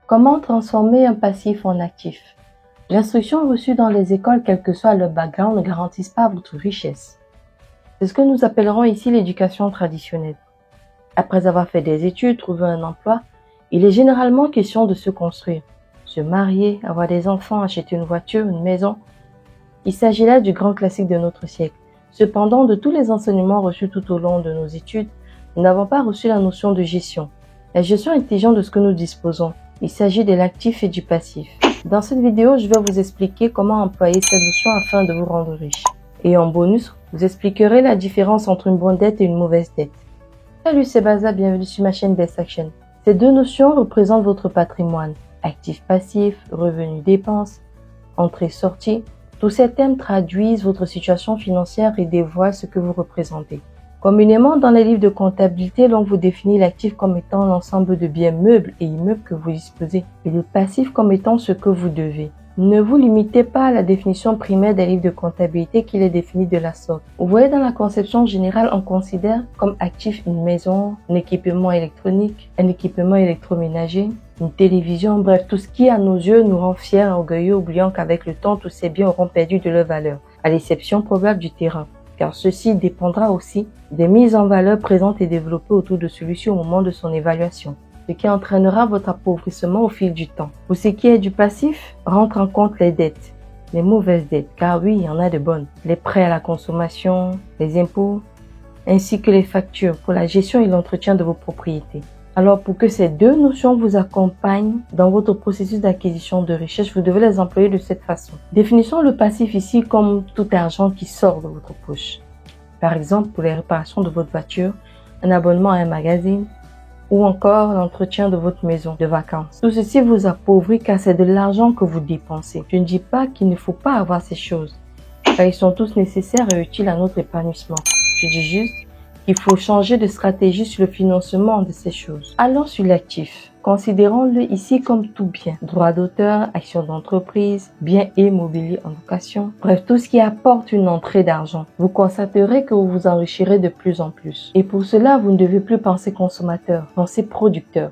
Comment transformer un passif en actif? L'instruction reçue dans les écoles, quel que soit le background, ne garantissent pas votre richesse. C'est ce que nous appellerons ici l'éducation traditionnelle. Après avoir fait des études, trouvé un emploi, il est généralement question de se construire, se marier, avoir des enfants, acheter une voiture, une maison. Il s'agit là du grand classique de notre siècle. Cependant, de tous les enseignements reçus tout au long de nos études, nous n'avons pas reçu la notion de gestion. La gestion intelligente de ce que nous disposons. Il s'agit de l'actif et du passif. Dans cette vidéo, je vais vous expliquer comment employer cette notion afin de vous rendre riche. Et en bonus, je vous expliquerai la différence entre une bonne dette et une mauvaise dette. Salut, c'est Baza, bienvenue sur ma chaîne Best Action. Ces deux notions représentent votre patrimoine. Actif-passif, revenu-dépenses, entrée-sortie. Tous ces thèmes traduisent votre situation financière et dévoilent ce que vous représentez. Communément, dans les livres de comptabilité, l'on vous définit l'actif comme étant l'ensemble de biens meubles et immeubles que vous disposez, et le passif comme étant ce que vous devez. Ne vous limitez pas à la définition primaire des livres de comptabilité qui les définit de la sorte. Vous voyez, dans la conception générale, on considère comme actif une maison, un équipement électronique, un équipement électroménager, une télévision, bref, tout ce qui à nos yeux nous rend fiers et orgueilleux, oubliant qu'avec le temps, tous ces biens auront perdu de leur valeur, à l'exception probable du terrain, car ceci dépendra aussi des mises en valeur présentes et développées autour de celui-ci au moment de son évaluation, ce qui entraînera votre appauvrissement au fil du temps. Pour ce qui est du passif, rentre en compte les dettes, les mauvaises dettes, car oui, il y en a de bonnes, les prêts à la consommation, les impôts, ainsi que les factures pour la gestion et l'entretien de vos propriétés. Alors, pour que ces deux notions vous accompagnent dans votre processus d'acquisition de richesse, vous devez les employer de cette façon. Définissons le passif ici comme tout argent qui sort de votre poche. Par exemple, pour les réparations de votre voiture, un abonnement à un magazine, ou encore l'entretien de votre maison de vacances. Tout ceci vous appauvrit car c'est de l'argent que vous dépensez. Je ne dis pas qu'il ne faut pas avoir ces choses, car ils sont tous nécessaires et utiles à notre épanouissement. Je dis juste qu'il faut changer de stratégie sur le financement de ces choses. Allons sur l'actif. Considérons-le ici comme tout bien. Droit d'auteur, actions d'entreprise, biens immobiliers en location. Bref, tout ce qui apporte une entrée d'argent. Vous constaterez que vous vous enrichirez de plus en plus. Et pour cela, vous ne devez plus penser consommateur, pensez producteur.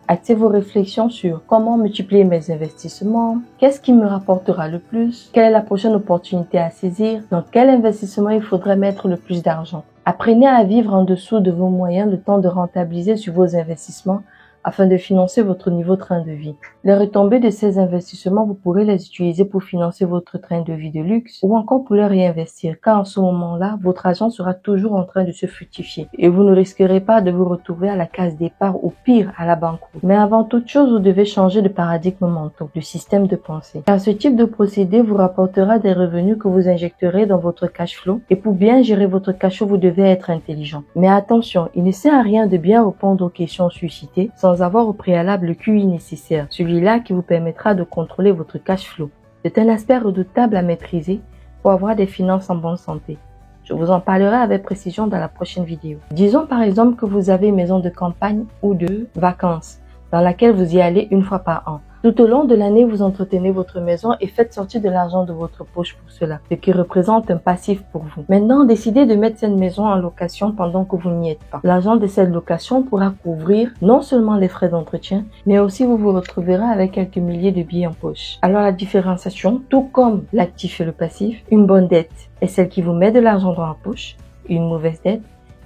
Axez vos réflexions sur comment multiplier mes investissements, qu'est-ce qui me rapportera le plus, quelle est la prochaine opportunité à saisir, dans quel investissement il faudrait mettre le plus d'argent. Apprenez à vivre en dessous de vos moyens le temps de rentabiliser sur vos investissements afin de financer votre nouveau train de vie. Les retombées de ces investissements, vous pourrez les utiliser pour financer votre train de vie de luxe ou encore pour les réinvestir, car en ce moment-là, votre argent sera toujours en train de se fructifier et vous ne risquerez pas de vous retrouver à la case départ ou pire, à la banqueroute. Mais avant toute chose, vous devez changer de paradigme mental, de système de pensée, car ce type de procédé vous rapportera des revenus que vous injecterez dans votre cash flow et pour bien gérer votre cash flow, vous devez être intelligent. Mais attention, il ne sert à rien de bien répondre aux questions suscitées sans avoir au préalable le QI nécessaire, celui-là qui vous permettra de contrôler votre cash flow. C'est un aspect redoutable à maîtriser pour avoir des finances en bonne santé. Je vous en parlerai avec précision dans la prochaine vidéo. Disons par exemple que vous avez une maison de campagne ou de vacances dans laquelle vous y allez une fois par an. Tout au long de l'année, vous entretenez votre maison et faites sortir de l'argent de votre poche pour cela, ce qui représente un passif pour vous. Maintenant, décidez de mettre cette maison en location pendant que vous n'y êtes pas. L'argent de cette location pourra couvrir non seulement les frais d'entretien, mais aussi vous vous retrouverez avec quelques milliers de billets en poche. Alors la différenciation, tout comme l'actif et le passif, une bonne dette est celle qui vous met de l'argent dans la poche, une mauvaise dette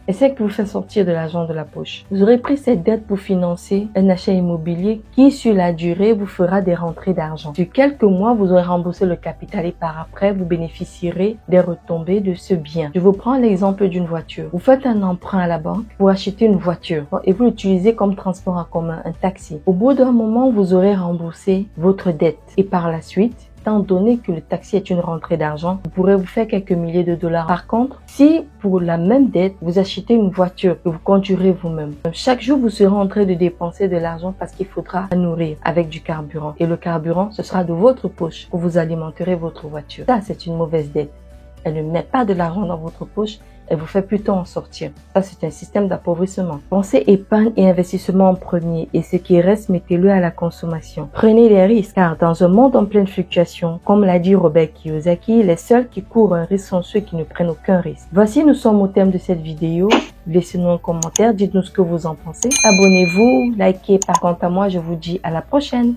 et celle qui vous fait sortir de l'argent de la poche. Vous aurez pris cette dette pour financer un achat immobilier qui, sur la durée, vous fera des rentrées d'argent. Sur quelques mois, vous aurez remboursé le capital et par après, vous bénéficierez des retombées de ce bien. Je vous prends l'exemple d'une voiture. Vous faites un emprunt à la banque pour acheter une voiture et vous l'utilisez comme transport en commun, un taxi. Au bout d'un moment, vous aurez remboursé votre dette et par la suite, étant donné que le taxi est une rentrée d'argent, vous pourrez vous faire quelques milliers de dollars. Par contre, si pour la même dette, vous achetez une voiture que vous conduirez vous-même, chaque jour, vous serez en train de dépenser de l'argent parce qu'il faudra la nourrir avec du carburant. Et le carburant, ce sera de votre poche que vous alimenterez votre voiture. Ça, c'est une mauvaise dette. Elle ne met pas de l'argent dans votre poche, elle vous fait plutôt en sortir. Ça, c'est un système d'appauvrissement. Pensez épargne et investissement en premier et ce qui reste, mettez-le à la consommation. Prenez des risques car dans un monde en pleine fluctuation, comme l'a dit Robert Kiyosaki, les seuls qui courent un risque sont ceux qui ne prennent aucun risque. Voici, nous sommes au thème de cette vidéo. Laissez-nous un commentaire, dites-nous ce que vous en pensez. Abonnez-vous, likez. Par contre à moi, je vous dis à la prochaine.